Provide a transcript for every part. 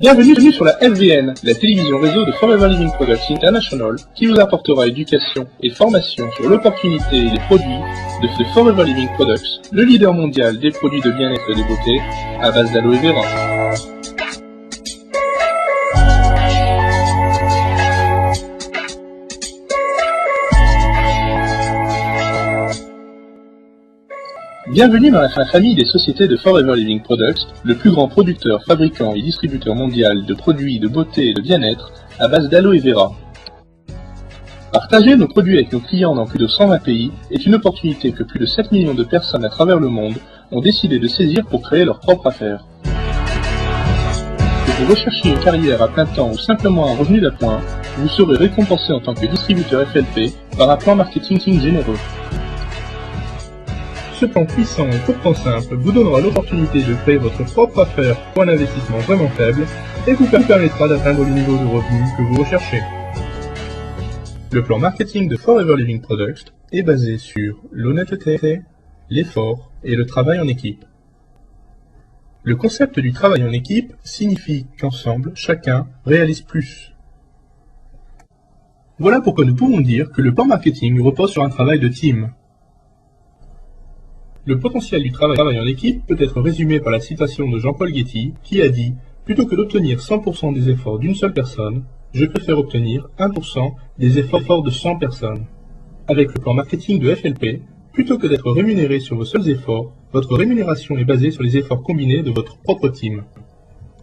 Bienvenue sur la FVN, la télévision réseau de Forever Living Products International, qui vous apportera éducation et formation sur l'opportunité et les produits de ce Forever Living Products, le leader mondial des produits de bien-être et de beauté à base d'aloe vera. Bienvenue dans la famille des sociétés de Forever Living Products, le plus grand producteur, fabricant et distributeur mondial de produits de beauté et de bien-être à base d'aloe vera. Partager nos produits avec nos clients dans plus de 120 pays est une opportunité que plus de 7 millions de personnes à travers le monde ont décidé de saisir pour créer leur propre affaire. Que vous recherchiez une carrière à plein temps ou simplement un revenu d'appoint, vous serez récompensé en tant que distributeur FLP par un plan marketing généreux. Ce plan puissant et pourtant simple vous donnera l'opportunité de créer votre propre affaire pour un investissement vraiment faible et vous permettra d'atteindre le niveau de revenu que vous recherchez. Le plan marketing de Forever Living Products est basé sur l'honnêteté, l'effort et le travail en équipe. Le concept du travail en équipe signifie qu'ensemble, chacun réalise plus. Voilà pourquoi nous pouvons dire que le plan marketing repose sur un travail de team. Le potentiel du travail en équipe peut être résumé par la citation de Jean-Paul Getty qui a dit « Plutôt que d'obtenir 100% des efforts d'une seule personne, je préfère obtenir 1% des efforts de 100 personnes. » Avec le plan marketing de FLP, plutôt que d'être rémunéré sur vos seuls efforts, votre rémunération est basée sur les efforts combinés de votre propre team.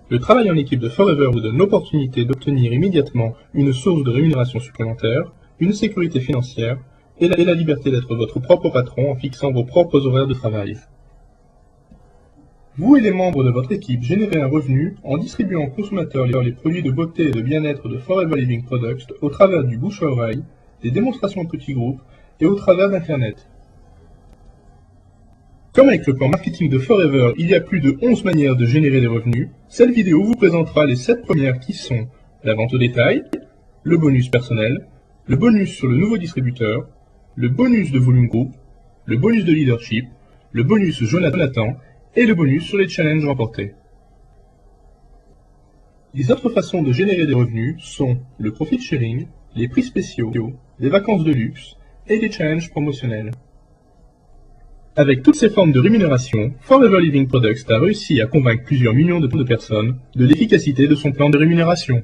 Le travail en équipe de Forever vous donne l'opportunité d'obtenir immédiatement une source de rémunération supplémentaire, une sécurité financière, et la liberté d'être votre propre patron en fixant vos propres horaires de travail. Vous et les membres de votre équipe générez un revenu en distribuant aux consommateurs les produits de beauté et de bien-être de Forever Living Products au travers du bouche à oreille, des démonstrations en petits groupes et au travers d'Internet. Comme avec le plan marketing de Forever, il y a plus de 11 manières de générer des revenus, cette vidéo vous présentera les 7 premières qui sont la vente au détail, le bonus personnel, le bonus sur le nouveau distributeur, le bonus de volume groupe, le bonus de leadership, le bonus Jonathan et le bonus sur les challenges remportés. Les autres façons de générer des revenus sont le profit sharing, les prix spéciaux, les vacances de luxe et les challenges promotionnels. Avec toutes ces formes de rémunération, Forever Living Products a réussi à convaincre plusieurs millions de personnes de l'efficacité de son plan de rémunération.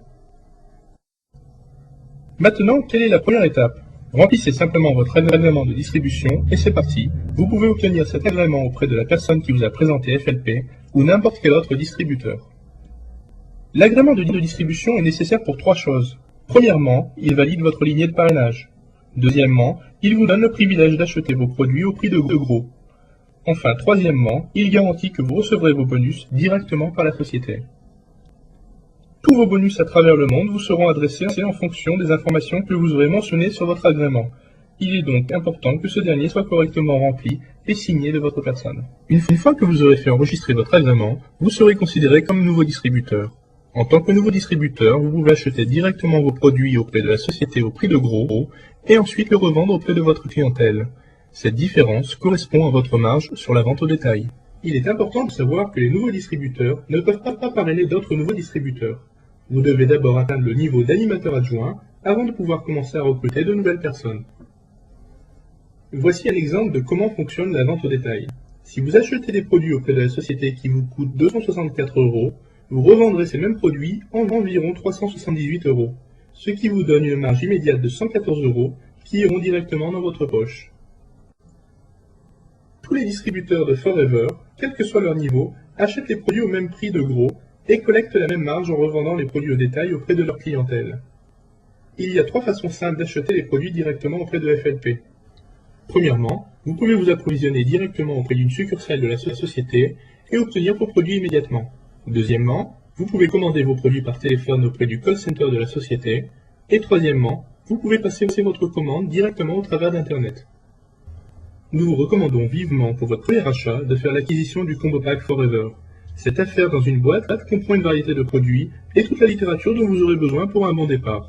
Maintenant, quelle est la première étape ? Remplissez simplement votre agrément de distribution et c'est parti. Vous pouvez obtenir cet agrément auprès de la personne qui vous a présenté FLP ou n'importe quel autre distributeur. L'agrément de distribution est nécessaire pour 3 choses. Premièrement, il valide votre lignée de parrainage. Deuxièmement, il vous donne le privilège d'acheter vos produits au prix de gros. Enfin, troisièmement, il garantit que vous recevrez vos bonus directement par la société. Tous vos bonus à travers le monde vous seront adressés en fonction des informations que vous aurez mentionnées sur votre agrément. Il est donc important que ce dernier soit correctement rempli et signé de votre personne. Une fois que vous aurez fait enregistrer votre agrément, vous serez considéré comme nouveau distributeur. En tant que nouveau distributeur, vous pouvez acheter directement vos produits auprès de la société au prix de gros et ensuite le revendre auprès de votre clientèle. Cette différence correspond à votre marge sur la vente au détail. Il est important de savoir que les nouveaux distributeurs ne peuvent pas parrainer d'autres nouveaux distributeurs. Vous devez d'abord atteindre le niveau d'animateur adjoint avant de pouvoir commencer à recruter de nouvelles personnes. Voici un exemple de comment fonctionne la vente au détail. Si vous achetez des produits auprès de la société qui vous coûtent 264 €, vous revendrez ces mêmes produits en environ 378 €, ce qui vous donne une marge immédiate de 114 € qui iront directement dans votre poche. Tous les distributeurs de Forever, quel que soit leur niveau, achètent les produits au même prix de gros et collectent la même marge en revendant les produits au détail auprès de leur clientèle. Il y a 3 façons simples d'acheter les produits directement auprès de FLP. Premièrement, vous pouvez vous approvisionner directement auprès d'une succursale de la société et obtenir vos produits immédiatement. Deuxièmement, vous pouvez commander vos produits par téléphone auprès du call center de la société. Et troisièmement, vous pouvez passer votre commande directement au travers d'Internet. Nous vous recommandons vivement pour votre premier achat de faire l'acquisition du Combo Pack Forever. Cette affaire dans une boîte comprend une variété de produits et toute la littérature dont vous aurez besoin pour un bon départ.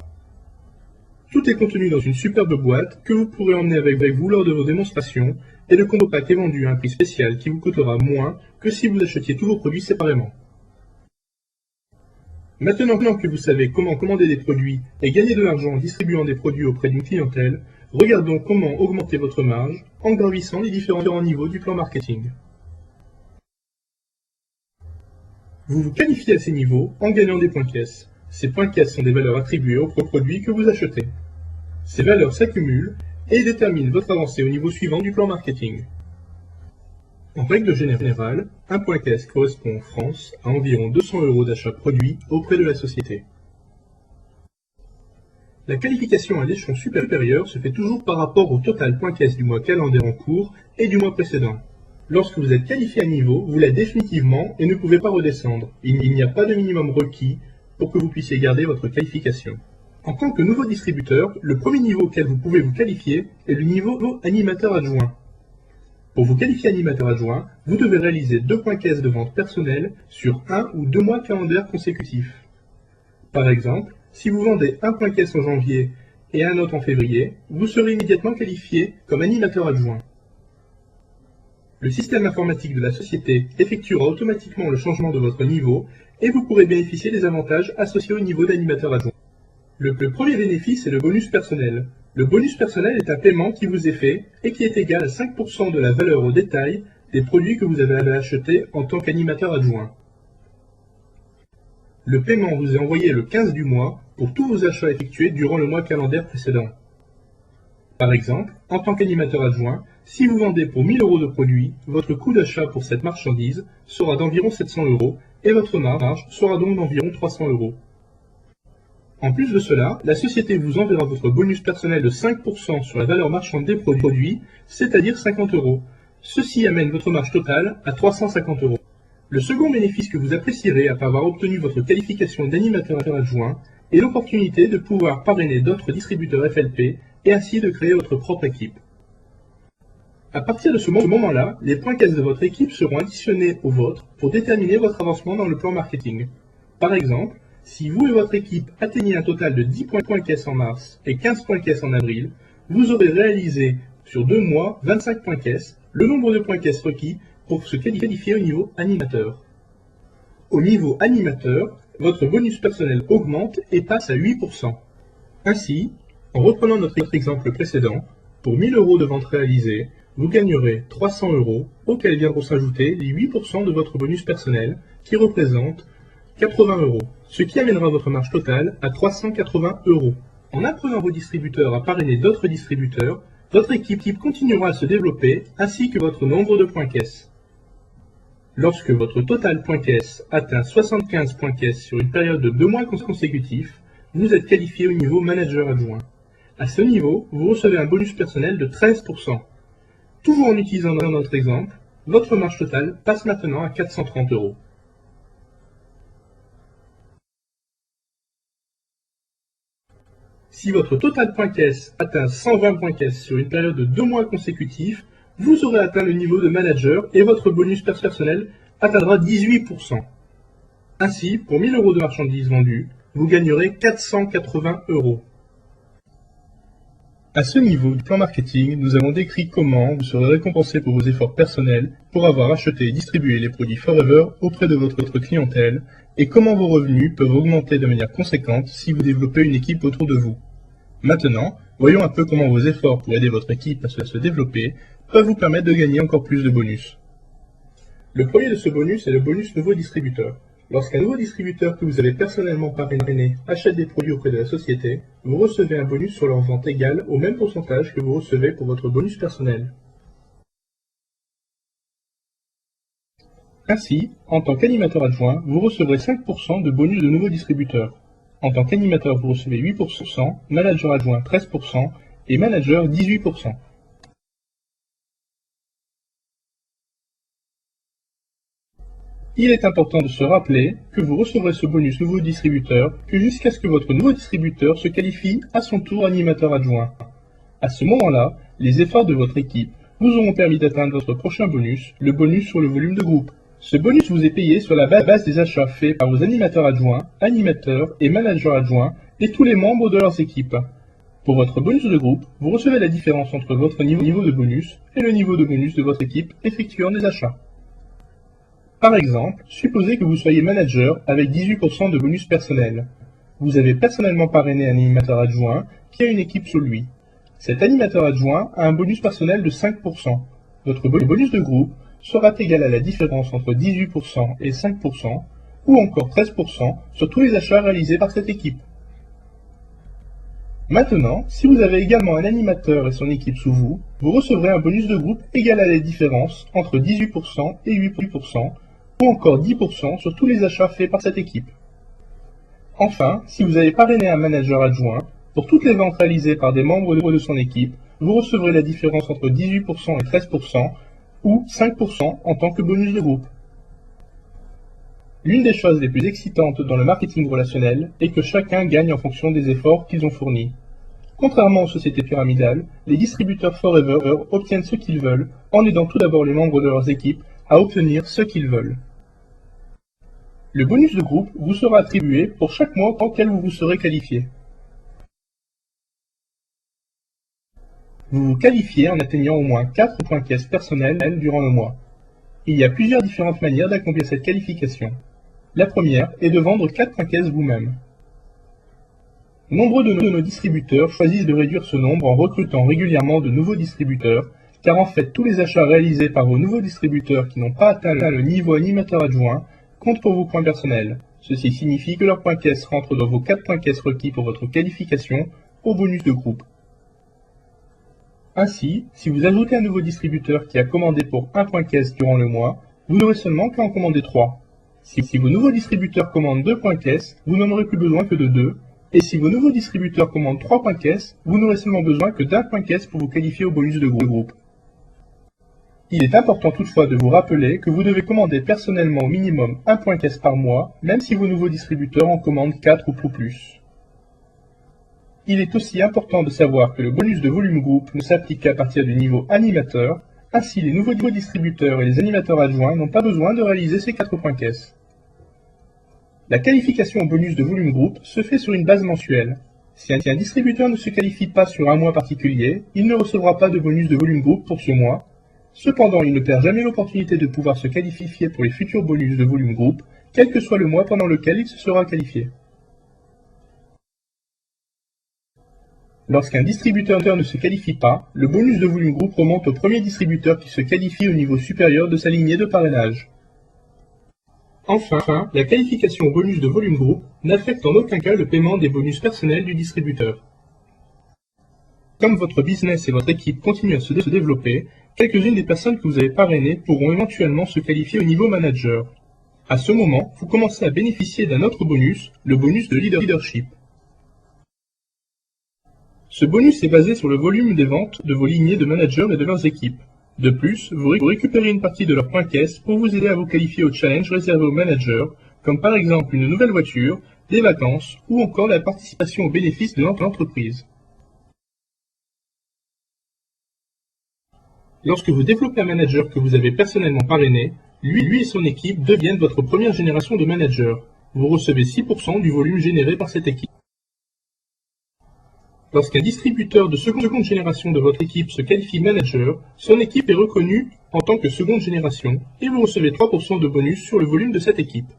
Tout est contenu dans une superbe boîte que vous pourrez emmener avec vous lors de vos démonstrations et le Combo Pack est vendu à un prix spécial qui vous coûtera moins que si vous achetiez tous vos produits séparément. Maintenant que vous savez comment commander des produits et gagner de l'argent en distribuant des produits auprès d'une clientèle, regardons comment augmenter votre marge en gravissant les différents niveaux du plan marketing. Vous vous qualifiez à ces niveaux en gagnant des points caisse. Ces points caisse sont des valeurs attribuées aux produits que vous achetez. Ces valeurs s'accumulent et déterminent votre avancée au niveau suivant du plan marketing. En règle générale, un point caisse correspond en France à environ 200 € d'achat produit auprès de la société. La qualification à l'échelon supérieur se fait toujours par rapport au total point caisse du mois calendaire en cours et du mois précédent. Lorsque vous êtes qualifié à niveau, vous l'êtes définitivement et ne pouvez pas redescendre. Il n'y a pas de minimum requis pour que vous puissiez garder votre qualification. En tant que nouveau distributeur, le premier niveau auquel vous pouvez vous qualifier est le niveau animateur adjoint. Pour vous qualifier animateur adjoint, vous devez réaliser 2 points caisse de vente personnelle sur 1 ou 2 mois calendaires consécutifs. Par exemple, si vous vendez un point caisse en janvier et un autre en février, vous serez immédiatement qualifié comme animateur adjoint. Le système informatique de la société effectuera automatiquement le changement de votre niveau et vous pourrez bénéficier des avantages associés au niveau d'animateur adjoint. Le premier bénéfice est le bonus personnel. Le bonus personnel est un paiement qui vous est fait et qui est égal à 5% de la valeur au détail des produits que vous avez achetés en tant qu'animateur adjoint. Le paiement vous est envoyé le 15 du mois pour tous vos achats effectués durant le mois calendaire précédent. Par exemple, en tant qu'animateur adjoint, si vous vendez pour 1000 € de produits, votre coût d'achat pour cette marchandise sera d'environ 700 € et votre marge sera donc d'environ 300 €. En plus de cela, la société vous enverra votre bonus personnel de 5% sur la valeur marchande des produits, c'est-à-dire 50 €. Ceci amène votre marge totale à 350 €. Le second bénéfice que vous apprécierez après avoir obtenu votre qualification d'animateur adjoint est l'opportunité de pouvoir parrainer d'autres distributeurs FLP et ainsi de créer votre propre équipe. À partir de ce moment-là, les points caisse de votre équipe seront additionnés aux vôtres pour déterminer votre avancement dans le plan marketing. Par exemple, si vous et votre équipe atteignez un total de 10 points caisse en mars et 15 points caisse en avril, vous aurez réalisé sur 2 mois 25 points caisse, le nombre de points caisse requis pour se qualifier au niveau animateur. Au niveau animateur, votre bonus personnel augmente et passe à 8%. Ainsi, en reprenant notre exemple précédent, pour 1000 € de vente réalisée, vous gagnerez 300 € auxquels viendront s'ajouter les 8% de votre bonus personnel qui représente 80 €, ce qui amènera votre marge totale à 380 €. En apprenant vos distributeurs à parrainer d'autres distributeurs, votre équipe continuera à se développer ainsi que votre nombre de points caisse. Lorsque votre total point caisse atteint 75 points caisse sur une période de 2 mois consécutifs, vous êtes qualifié au niveau manager adjoint. À ce niveau, vous recevez un bonus personnel de 13%. Toujours en utilisant notre exemple, votre marge totale passe maintenant à 430 €. Si votre total point caisse atteint 120 points caisse sur une période de 2 mois consécutifs, vous aurez atteint le niveau de manager et votre bonus personnel atteindra 18%. Ainsi, pour 1000 € de marchandises vendues, vous gagnerez 480 €. À ce niveau du plan marketing, nous avons décrit comment vous serez récompensé pour vos efforts personnels pour avoir acheté et distribué les produits Forever auprès de votre clientèle et comment vos revenus peuvent augmenter de manière conséquente si vous développez une équipe autour de vous. Maintenant, voyons un peu comment vos efforts pour aider votre équipe à se développer peuvent vous permettre de gagner encore plus de bonus. Le premier de ce bonus est le bonus nouveau distributeur. Lorsqu'un nouveau distributeur que vous avez personnellement parrainé achète des produits auprès de la société, vous recevez un bonus sur leur vente égal au même pourcentage que vous recevez pour votre bonus personnel. Ainsi, en tant qu'animateur adjoint, vous recevrez 5% de bonus de nouveau distributeur. En tant qu'animateur, vous recevez 8%, manager adjoint 13% et manager 18%. Il est important de se rappeler que vous recevrez ce bonus nouveau distributeur que jusqu'à ce que votre nouveau distributeur se qualifie à son tour animateur adjoint. À ce moment-là, les efforts de votre équipe vous auront permis d'atteindre votre prochain bonus, le bonus sur le volume de groupe. Ce bonus vous est payé sur la base des achats faits par vos animateurs adjoints, animateurs et managers adjoints et tous les membres de leurs équipes. Pour votre bonus de groupe, vous recevez la différence entre votre niveau de bonus et le niveau de bonus de votre équipe effectuant des achats. Par exemple, supposez que vous soyez manager avec 18% de bonus personnel. Vous avez personnellement parrainé un animateur adjoint qui a une équipe sous lui. Cet animateur adjoint a un bonus personnel de 5%. Votre bonus de groupe sera égal à la différence entre 18% et 5%, ou encore 13% sur tous les achats réalisés par cette équipe. Maintenant, si vous avez également un animateur et son équipe sous vous, vous recevrez un bonus de groupe égal à la différence entre 18% et 8%, ou encore 10% sur tous les achats faits par cette équipe. Enfin, si vous avez parrainé un manager adjoint, pour toutes les ventes réalisées par des membres de son équipe, vous recevrez la différence entre 18% et 13%, ou 5% en tant que bonus de groupe. L'une des choses les plus excitantes dans le marketing relationnel est que chacun gagne en fonction des efforts qu'ils ont fournis. Contrairement aux sociétés pyramidales, les distributeurs Forever obtiennent ce qu'ils veulent en aidant tout d'abord les membres de leurs équipes à obtenir ce qu'ils veulent. Le bonus de groupe vous sera attribué pour chaque mois auquel vous vous serez qualifié. Vous vous qualifiez en atteignant au moins 4 points caisse personnels durant le mois. Il y a plusieurs différentes manières d'accomplir cette qualification. La première est de vendre 4 points caisse vous-même. Nombreux de nos distributeurs choisissent de réduire ce nombre en recrutant régulièrement de nouveaux distributeurs, car en fait tous les achats réalisés par vos nouveaux distributeurs qui n'ont pas atteint le niveau animateur adjoint comptent pour vos points personnels. Ceci signifie que leurs points caisse rentrent dans vos 4 points caisse requis pour votre qualification au bonus de groupe. Ainsi, si vous ajoutez un nouveau distributeur qui a commandé pour 1 point caisse durant le mois, vous n'aurez seulement qu'à en commander 3. Si vos nouveaux distributeurs commandent 2 points caisse, vous n'en aurez plus besoin que de 2. Et si vos nouveaux distributeurs commandent 3 points caisse, vous n'aurez seulement besoin que d'1 point caisse pour vous qualifier au bonus de groupe. Il est important toutefois de vous rappeler que vous devez commander personnellement au minimum 1 point caisse par mois, même si vos nouveaux distributeurs en commandent 4 ou plus. Il est aussi important de savoir que le bonus de volume groupe ne s'applique qu'à partir du niveau animateur, ainsi les nouveaux distributeurs et les animateurs adjoints n'ont pas besoin de réaliser ces 4 points caisse. La qualification au bonus de volume groupe se fait sur une base mensuelle. Si un distributeur ne se qualifie pas sur un mois particulier, il ne recevra pas de bonus de volume groupe pour ce mois. Cependant, il ne perd jamais l'opportunité de pouvoir se qualifier pour les futurs bonus de volume groupe, quel que soit le mois pendant lequel il se sera qualifié. Lorsqu'un distributeur ne se qualifie pas, le bonus de volume groupe remonte au premier distributeur qui se qualifie au niveau supérieur de sa lignée de parrainage. Enfin, la qualification au bonus de volume groupe n'affecte en aucun cas le paiement des bonus personnels du distributeur. Comme votre business et votre équipe continuent à se développer, quelques-unes des personnes que vous avez parrainées pourront éventuellement se qualifier au niveau manager. À ce moment, vous commencez à bénéficier d'un autre bonus, le bonus de leadership. Ce bonus est basé sur le volume des ventes de vos lignées de managers et de leurs équipes. De plus, vous récupérez une partie de leurs points caisse pour vous aider à vous qualifier au challenge réservé aux managers, comme par exemple une nouvelle voiture, des vacances ou encore la participation aux bénéfices de l'entreprise. Lorsque vous développez un manager que vous avez personnellement parrainé, lui et son équipe deviennent votre première génération de managers. Vous recevez 6% du volume généré par cette équipe. Lorsqu'un distributeur de seconde génération de votre équipe se qualifie manager, son équipe est reconnue en tant que seconde génération et vous recevez 3% de bonus sur le volume de cette équipe.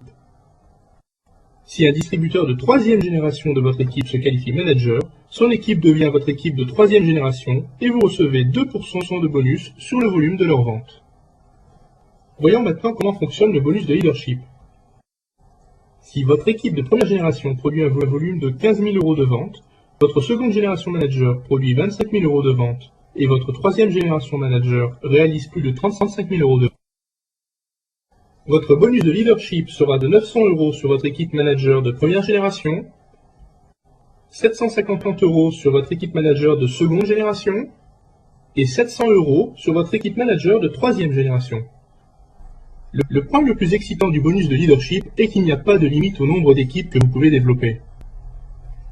Si un distributeur de troisième génération de votre équipe se qualifie manager, son équipe devient votre équipe de troisième génération et vous recevez 2% de bonus sur le volume de leur vente. Voyons maintenant comment fonctionne le bonus de leadership. Si votre équipe de première génération produit un volume de 15 000 € de vente, votre seconde génération manager produit 25 000 € de vente et votre troisième génération manager réalise plus de 35 000 € de vente. Votre bonus de leadership sera de 900 € sur votre équipe manager de première génération, 750 € sur votre équipe manager de seconde génération et 700 € sur votre équipe manager de troisième génération. Le point le plus excitant du bonus de leadership est qu'il n'y a pas de limite au nombre d'équipes que vous pouvez développer.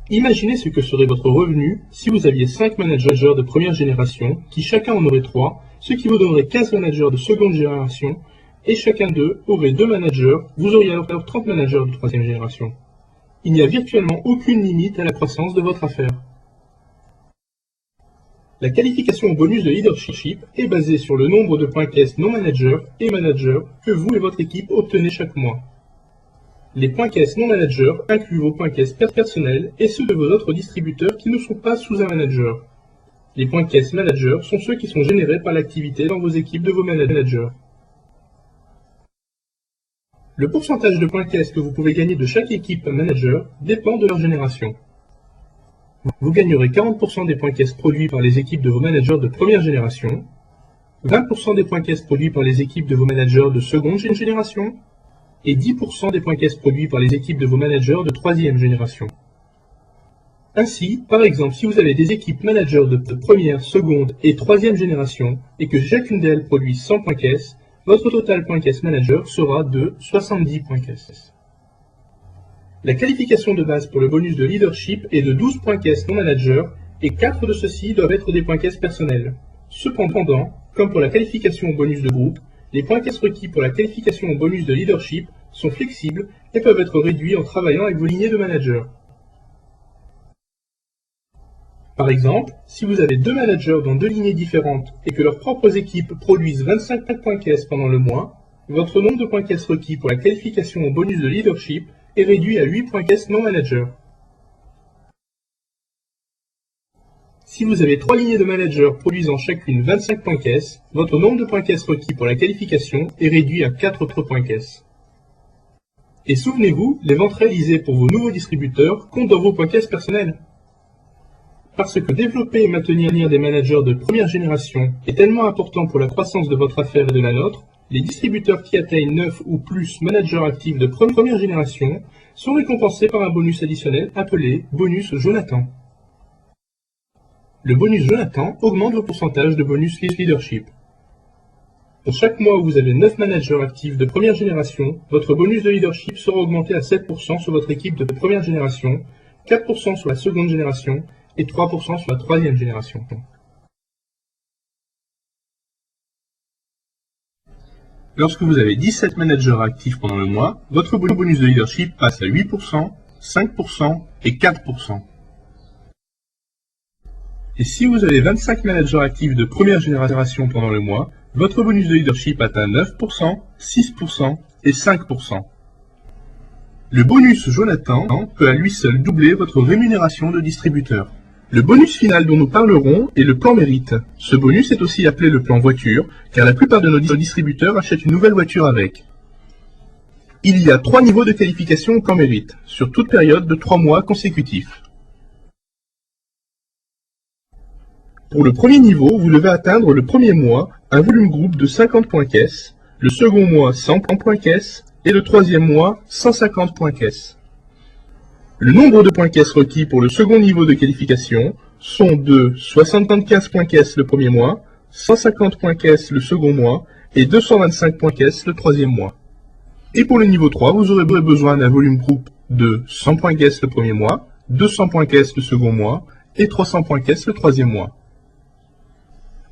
Imaginez ce que serait votre revenu si vous aviez 5 managers de première génération, qui chacun en aurait 3, ce qui vous donnerait 15 managers de seconde génération, et chacun d'eux aurait 2 managers, vous auriez alors 30 managers de troisième génération. Il n'y a virtuellement aucune limite à la croissance de votre affaire. La qualification au bonus de leadership est basée sur le nombre de points caisse non manager et manager que vous et votre équipe obtenez chaque mois. Les points caisse non manager incluent vos points caisse personnels et ceux de vos autres distributeurs qui ne sont pas sous un manager. Les points caisse manager sont ceux qui sont générés par l'activité dans vos équipes de vos managers. Le pourcentage de points caisse que vous pouvez gagner de chaque équipe manager dépend de leur génération. Vous gagnerez 40% des points caisse produits par les équipes de vos managers de première génération, 20% des points caisse produits par les équipes de vos managers de seconde génération, et 10% des points caisse produits par les équipes de vos managers de troisième génération. Ainsi, par exemple, si vous avez des équipes managers de première, seconde et troisième génération, et que chacune d'elles produit 100 points caisse, votre total points caisse manager sera de 70 points caisse. La qualification de base pour le bonus de leadership est de 12 points caisse non manager, et 4 de ceux-ci doivent être des points caisse personnels. Cependant, comme pour la qualification au bonus de groupe, les points caisse requis pour la qualification au bonus de leadership sont flexibles et peuvent être réduits en travaillant avec vos lignées de managers. Par exemple, si vous avez deux managers dans deux lignées différentes et que leurs propres équipes produisent 25 points caisse pendant le mois, votre nombre de points caisse requis pour la qualification au bonus de leadership est réduit à 8 points caisse non manager. Si vous avez 3 lignées de managers produisant chacune 25 points caisse, votre nombre de points caisse requis pour la qualification est réduit à 4 autres points caisse. Et souvenez-vous, les ventes réalisées pour vos nouveaux distributeurs comptent dans vos points caisse personnels. Parce que développer et maintenir des managers de première génération est tellement important pour la croissance de votre affaire et de la nôtre, les distributeurs qui atteignent 9 ou plus managers actifs de première génération sont récompensés par un bonus additionnel appelé bonus Jonathan. Le bonus Jonathan augmente vos pourcentages de bonus leadership. Pour chaque mois où vous avez 9 managers actifs de première génération, votre bonus de leadership sera augmenté à 7% sur votre équipe de première génération, 4% sur la seconde génération et 3% sur la troisième génération. Lorsque vous avez 17 managers actifs pendant le mois, votre bonus de leadership passe à 8%, 5% et 4%. Et si vous avez 25 managers actifs de première génération pendant le mois, votre bonus de leadership atteint 9%, 6% et 5%. Le bonus Jonathan peut à lui seul doubler votre rémunération de distributeur. Le bonus final dont nous parlerons est le plan mérite. Ce bonus est aussi appelé le plan voiture, car la plupart de nos distributeurs achètent une nouvelle voiture avec. Il y a 3 niveaux de qualification au plan mérite, sur toute période de 3 mois consécutifs. Pour le premier niveau, vous devez atteindre le premier mois un volume groupe de 50 points caisse, le second mois 100 points caisse et le troisième mois 150 points caisse. Le nombre de points caisse requis pour le second niveau de qualification sont de 75 points caisse le premier mois, 150 points caisse le second mois et 225 points caisse le troisième mois. Et pour le niveau 3, vous aurez besoin d'un volume groupe de 100 points caisse le premier mois, 200 points caisse le second mois et 300 points caisse le troisième mois.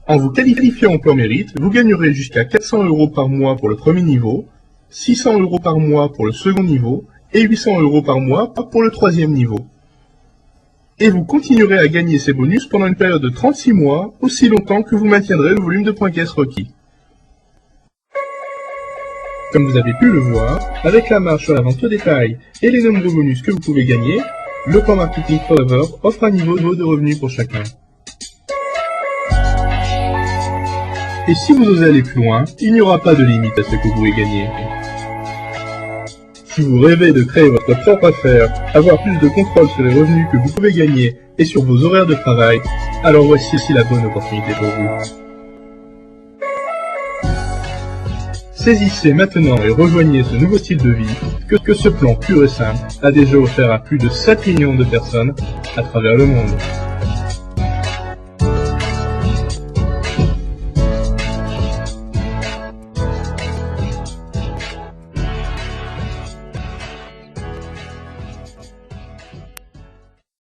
En vous qualifiant au plan mérite, vous gagnerez jusqu'à 400 € par mois pour le premier niveau, 600 € par mois pour le second niveau et 800 € par mois pour le troisième niveau. Et vous continuerez à gagner ces bonus pendant une période de 36 mois, aussi longtemps que vous maintiendrez le volume de points caisse requis. Comme vous avez pu le voir, avec la marge sur la vente au détail et les nombreux bonus que vous pouvez gagner, le plan Marketing Forever offre un niveau de revenus pour chacun. Et si vous osez aller plus loin, il n'y aura pas de limite à ce que vous pouvez gagner. Si vous rêvez de créer votre propre affaire, avoir plus de contrôle sur les revenus que vous pouvez gagner et sur vos horaires de travail, alors voici aussi la bonne opportunité pour vous. Saisissez maintenant et rejoignez ce nouveau style de vie que ce plan pur et simple a déjà offert à plus de 7 millions de personnes à travers le monde.